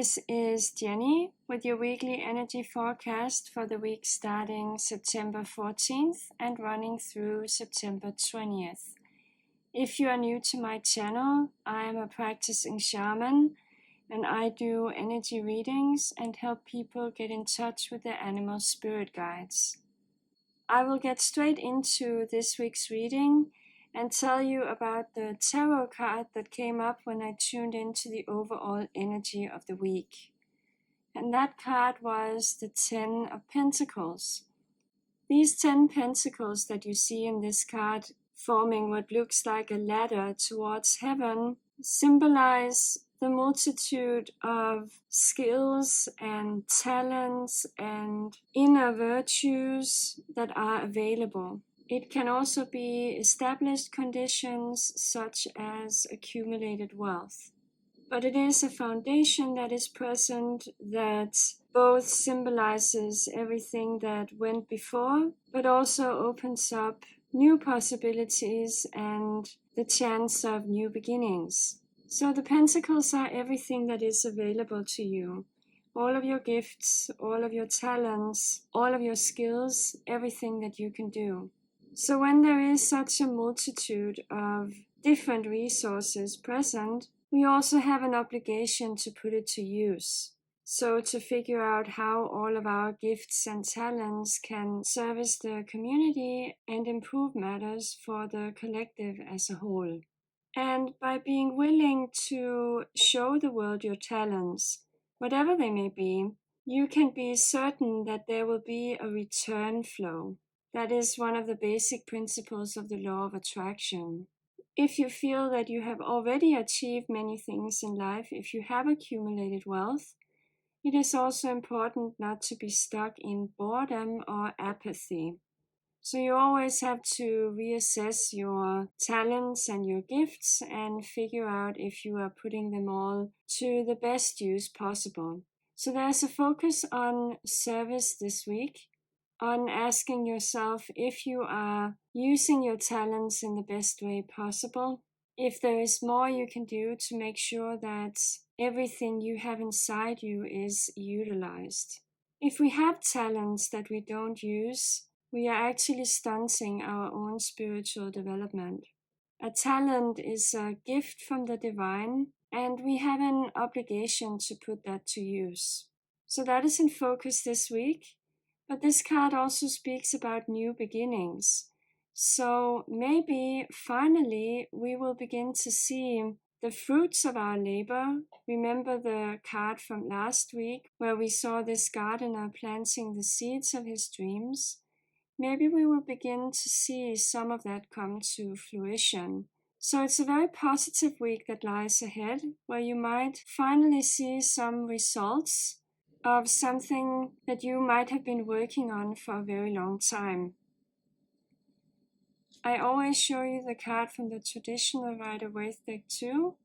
This is Jenny with your weekly energy forecast for the week starting September 14th and running through September 20th. If you are new to my channel, I am a practicing shaman and I do energy readings and help people get in touch with their animal spirit guides. I will get straight into this week's reading and tell you about the tarot card that came up when I tuned into the overall energy of the week. And that card was the 10 of Pentacles. These 10 pentacles that you see in this card forming what looks like a ladder towards heaven symbolize the multitude of skills and talents and inner virtues that are available. It can also be established conditions such as accumulated wealth. But it is a foundation that is present that both symbolizes everything that went before, but also opens up new possibilities and the chance of new beginnings. So the pentacles are everything that is available to you. All of your gifts, all of your talents, all of your skills, everything that you can do. So when there is such a multitude of different resources present, we also have an obligation to put it to use. So to figure out how all of our gifts and talents can service the community and improve matters for the collective as a whole. And by being willing to show the world your talents, whatever they may be, you can be certain that there will be a return flow. That is one of the basic principles of the law of attraction. If you feel that you have already achieved many things in life, if you have accumulated wealth, it is also important not to be stuck in boredom or apathy. So you always have to reassess your talents and your gifts and figure out if you are putting them all to the best use possible. So there's a focus on service this week, on asking yourself if you are using your talents in the best way possible, if there is more you can do to make sure that everything you have inside you is utilized. If we have talents that we don't use, we are actually stunting our own spiritual development. A talent is a gift from the divine, and we have an obligation to put that to use. So that is in focus this week. But this card also speaks about new beginnings. So maybe finally we will begin to see the fruits of our labor. Remember the card from last week where we saw this gardener planting the seeds of his dreams? Maybe we will begin to see some of that come to fruition. So it's a very positive week that lies ahead where you might finally see some results of something that you might have been working on for a very long time. I always show you the card from the traditional Rider-Waite deck too,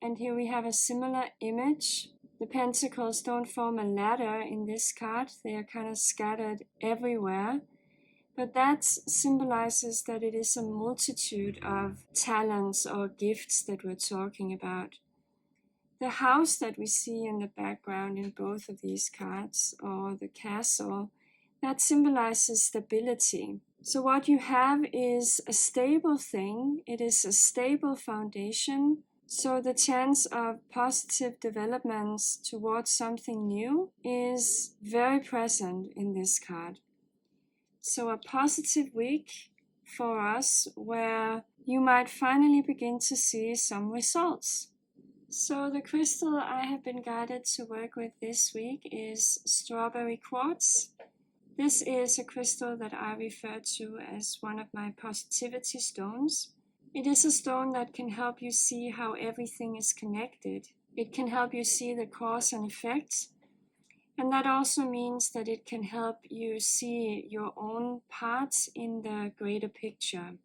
and here we have a similar image. The pentacles don't form a ladder in this card, they are kind of scattered everywhere, but that symbolizes that it is a multitude of talents or gifts that we're talking about. The house that we see in the background in both of these cards, or the castle, that symbolizes stability. So what you have is a stable thing, it is a stable foundation, so the chance of positive developments towards something new is very present in this card. So a positive week for us where you might finally begin to see some results. So the crystal I have been guided to work with this week is strawberry quartz. This is a crystal that I refer to as one of my positivity stones. It is a stone that can help you see how everything is connected. It can help you see the cause and effect. And that also means that it can help you see your own parts in the greater picture.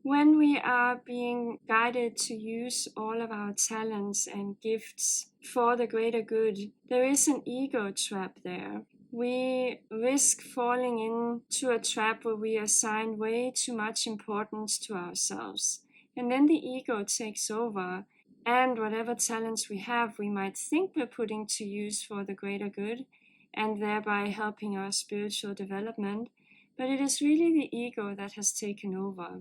When we are being guided to use all of our talents and gifts for the greater good, there is an ego trap there. We risk falling into a trap where we assign way too much importance to ourselves. And then the ego takes over And whatever talents we have, we might think we're putting to use for the greater good and thereby helping our spiritual development, but it is really the ego that has taken over.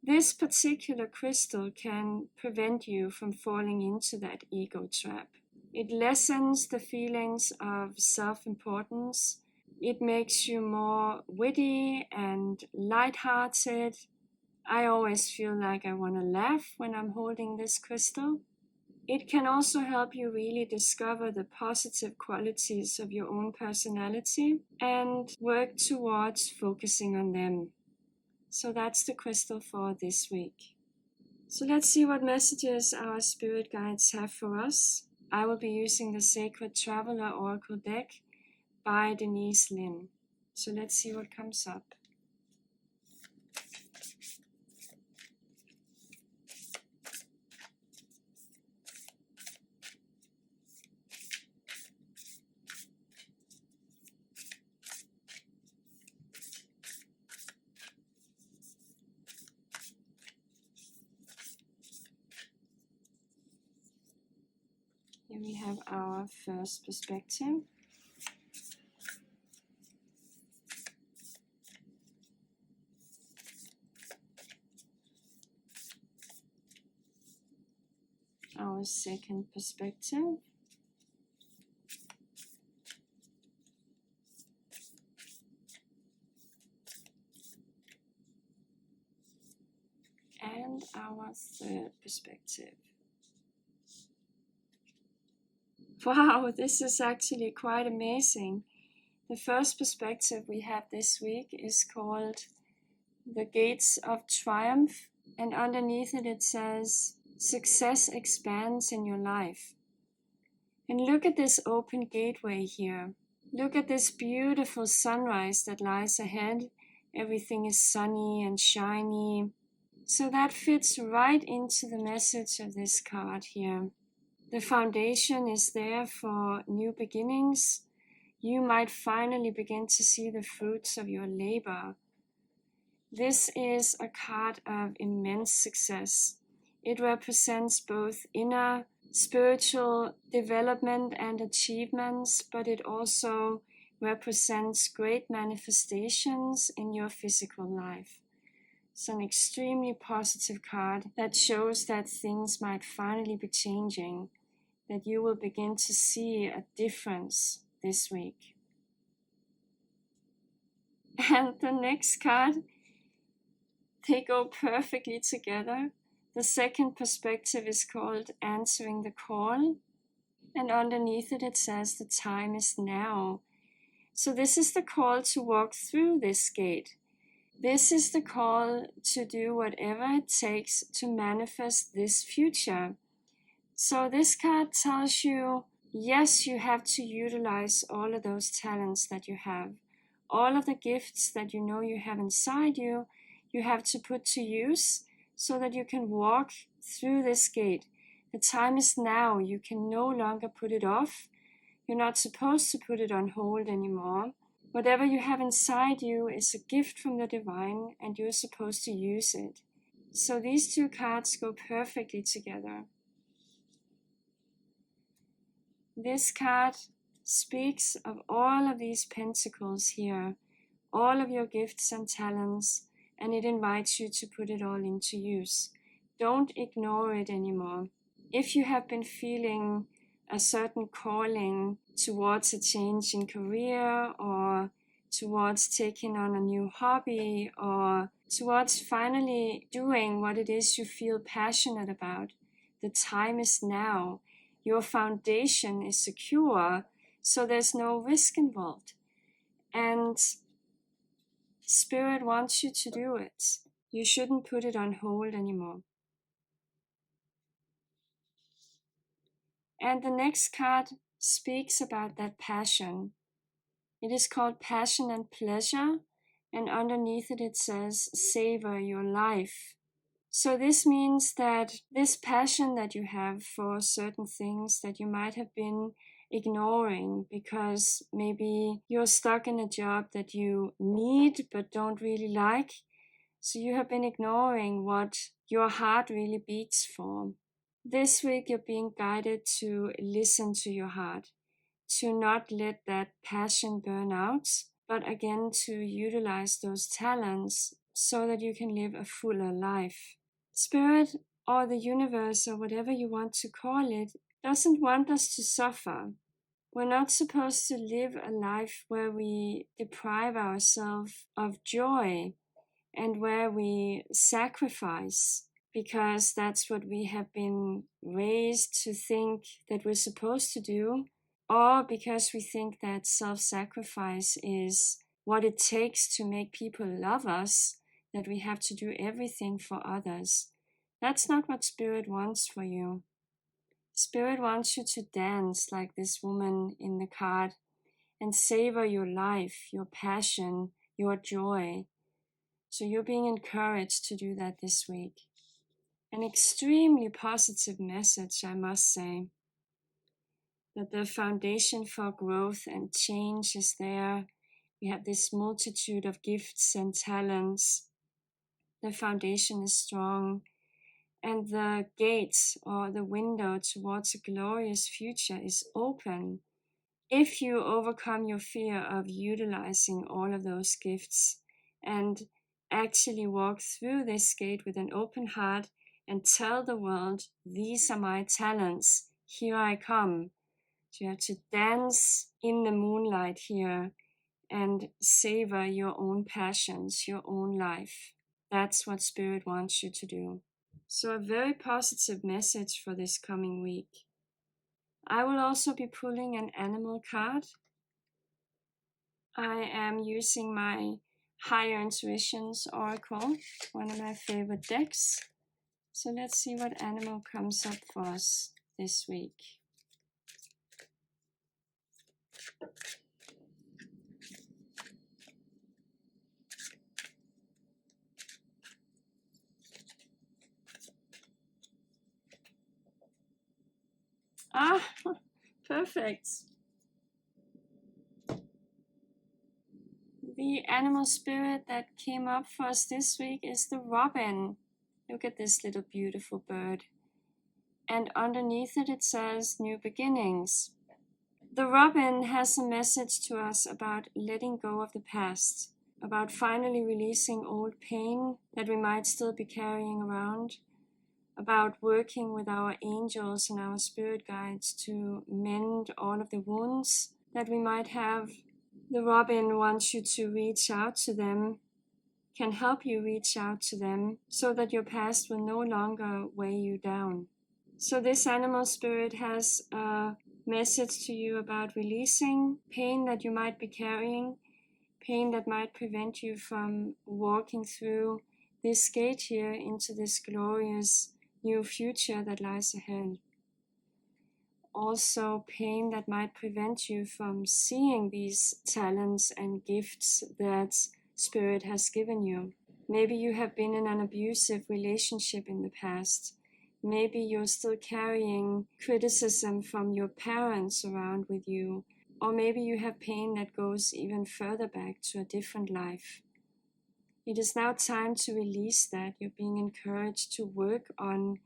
This particular crystal can prevent you from falling into that ego trap. It lessens the feelings of self-importance. It makes you more witty and lighthearted. I always feel like I want to laugh when I'm holding this crystal. It can also help you really discover the positive qualities of your own personality and work towards focusing on them. So that's the crystal for this week. So let's see what messages our spirit guides have for us. I will be using the Sacred Traveler Oracle deck by Denise Lin. So let's see what comes up. Here we have our first perspective. Our second perspective. And our third perspective. Wow, this is actually quite amazing. The first perspective we have this week is called The Gates of Triumph, and underneath it says, Success expands in your life. And look at this open gateway here. Look at this beautiful sunrise that lies ahead. Everything is sunny and shiny. So that fits right into the message of this card here. The foundation is there for new beginnings. You might finally begin to see the fruits of your labor. This is a card of immense success. It represents both inner spiritual development and achievements, but it also represents great manifestations in your physical life. It's an extremely positive card that shows that things might finally be changing, that you will begin to see a difference this week. And the next card, they go perfectly together. The second perspective is called Answering the Call. And underneath it says the time is now. So this is the call to walk through this gate. This is the call to do whatever it takes to manifest this future. So this card tells you, yes, you have to utilize all of those talents that you have. All of the gifts that you know you have inside you, you have to put to use so that you can walk through this gate. The time is now. You can no longer put it off. You're not supposed to put it on hold anymore. Whatever you have inside you is a gift from the divine, and you're supposed to use it. So these two cards go perfectly together. This card speaks of all of these pentacles here, all of your gifts and talents, and it invites you to put it all into use. Don't ignore it anymore. If you have been feeling a certain calling towards a change in career, or towards taking on a new hobby, or towards finally doing what it is you feel passionate about, the time is now. Your foundation is secure, so there's no risk involved. And Spirit wants you to do it. You shouldn't put it on hold anymore. And the next card speaks about that passion. It is called Passion and Pleasure, and underneath it says, savor your life. So this means that this passion that you have for certain things that you might have been ignoring because maybe you're stuck in a job that you need but don't really like. So you have been ignoring what your heart really beats for. This week you're being guided to listen to your heart, to not let that passion burn out, but again to utilize those talents so that you can live a fuller life. Spirit or the universe or whatever you want to call it doesn't want us to suffer. We're not supposed to live a life where we deprive ourselves of joy and where we sacrifice because that's what we have been raised to think that we're supposed to do, or because we think that self-sacrifice is what it takes to make people love us, that we have to do everything for others. That's not what Spirit wants for you. Spirit wants you to dance like this woman in the card and savor your life, your passion, your joy. So you're being encouraged to do that this week. An extremely positive message, I must say, that the foundation for growth and change is there. We have this multitude of gifts and talents. The foundation is strong, and the gates or the window towards a glorious future is open. If you overcome your fear of utilizing all of those gifts and actually walk through this gate with an open heart and tell the world, these are my talents, here I come. So you have to dance in the moonlight here and savor your own passions, your own life. That's what Spirit wants you to do. So a very positive message for this coming week. I will also be pulling an animal card. I am using my Higher Intuitions Oracle, one of my favorite decks. So let's see what animal comes up for us this week. Ah, perfect. The animal spirit that came up for us this week is the robin. Look at this little beautiful bird. And underneath it, it says new beginnings. The robin has a message to us about letting go of the past, about finally releasing old pain that we might still be carrying around, about working with our angels and our spirit guides to mend all of the wounds that we might have. The robin wants you to reach out to them, can help you reach out to them so that your past will no longer weigh you down. So this animal spirit has a message to you about releasing pain that you might be carrying, pain that might prevent you from walking through this gate here into this glorious new future that lies ahead. Also pain that might prevent you from seeing these talents and gifts that Spirit has given you. Maybe you have been in an abusive relationship in the past. Maybe you're still carrying criticism from your parents around with you. Or maybe you have pain that goes even further back to a different life. It is now time to release that. You're being encouraged to work on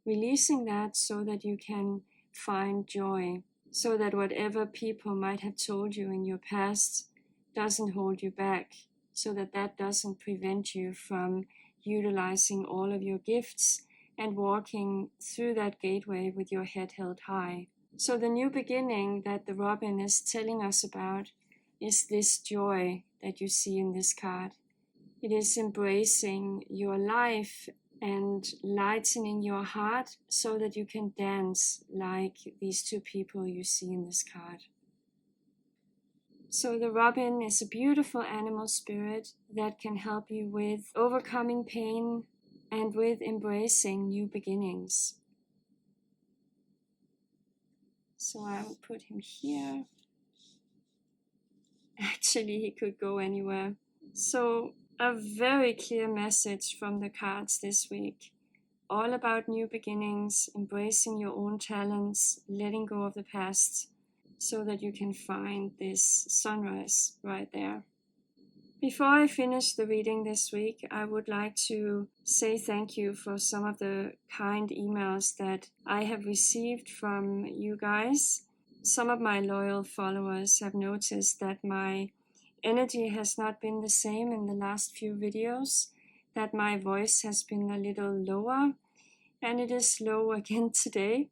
releasing that so that you can find joy. So that whatever people might have told you in your past doesn't hold you back. So that that doesn't prevent you from utilizing all of your gifts and walking through that gateway with your head held high. So the new beginning that the robin is telling us about is this joy that you see in this card. It is embracing your life and lightening your heart so that you can dance like these two people you see in this card. So the robin is a beautiful animal spirit that can help you with overcoming pain and with embracing new beginnings. So I will put him here. Actually, he could go anywhere. So a very clear message from the cards this week. All about new beginnings, embracing your own talents, letting go of the past so that you can find this sunrise right there. Before I finish the reading this week, I would like to say thank you for some of the kind emails that I have received from you guys. Some of my loyal followers have noticed that my energy has not been the same in the last few videos, that my voice has been a little lower, and it is low again today.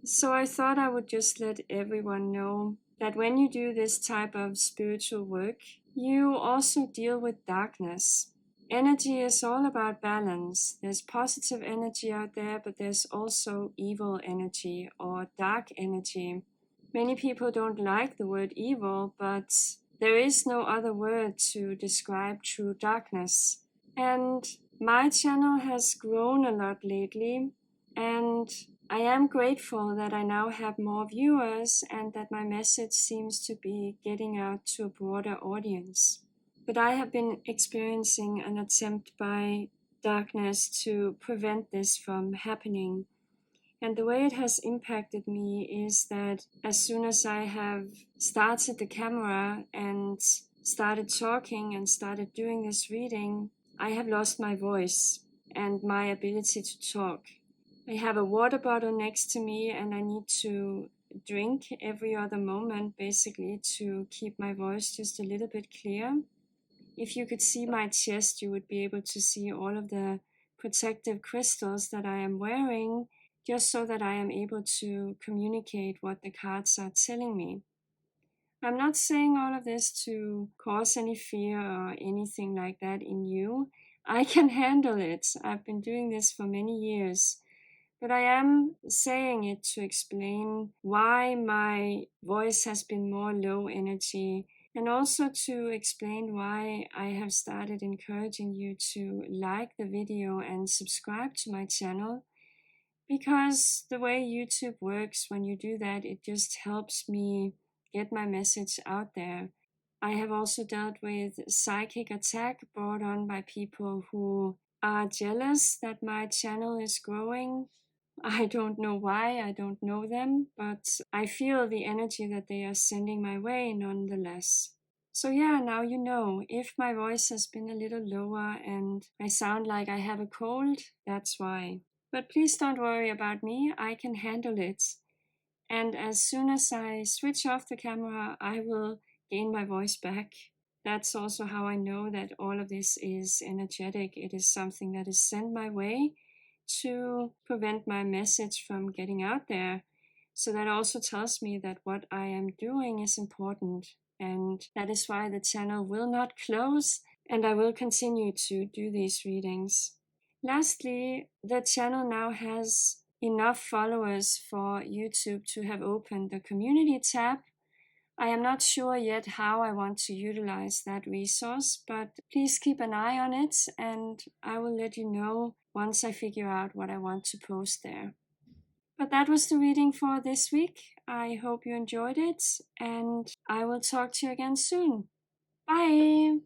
So I thought I would just let everyone know that when you do this type of spiritual work, you also deal with darkness. Energy is all about balance. There's positive energy out there, but there's also evil energy or dark energy. Many people don't like the word evil, but there is no other word to describe true darkness. And my channel has grown a lot lately, and I am grateful that I now have more viewers and that my message seems to be getting out to a broader audience. But I have been experiencing an attempt by darkness to prevent this from happening. And the way it has impacted me is that as soon as I have started the camera and started talking and started doing this reading, I have lost my voice and my ability to talk. I have a water bottle next to me and I need to drink every other moment basically to keep my voice just a little bit clear. If you could see my chest, you would be able to see all of the protective crystals that I am wearing, just so that I am able to communicate what the cards are telling me. I'm not saying all of this to cause any fear or anything like that in you. I can handle it. I've been doing this for many years. But I am saying it to explain why my voice has been more low energy, and also to explain why I have started encouraging you to like the video and subscribe to my channel. Because the way YouTube works, when you do that, it just helps me get my message out there. I have also dealt with psychic attack brought on by people who are jealous that my channel is growing. I don't know why, I don't know them, but I feel the energy that they are sending my way nonetheless. So yeah, now you know, if my voice has been a little lower and I sound like I have a cold, that's why. But please don't worry about me, I can handle it. And as soon as I switch off the camera, I will gain my voice back. That's also how I know that all of this is energetic. It is something that is sent my way to prevent my message from getting out there. So that also tells me that what I am doing is important. And that is why the channel will not close and I will continue to do these readings. Lastly, the channel now has enough followers for YouTube to have opened the community tab. I am not sure yet how I want to utilize that resource, but please keep an eye on it and I will let you know once I figure out what I want to post there. But that was the reading for this week. I hope you enjoyed it and I will talk to you again soon. Bye!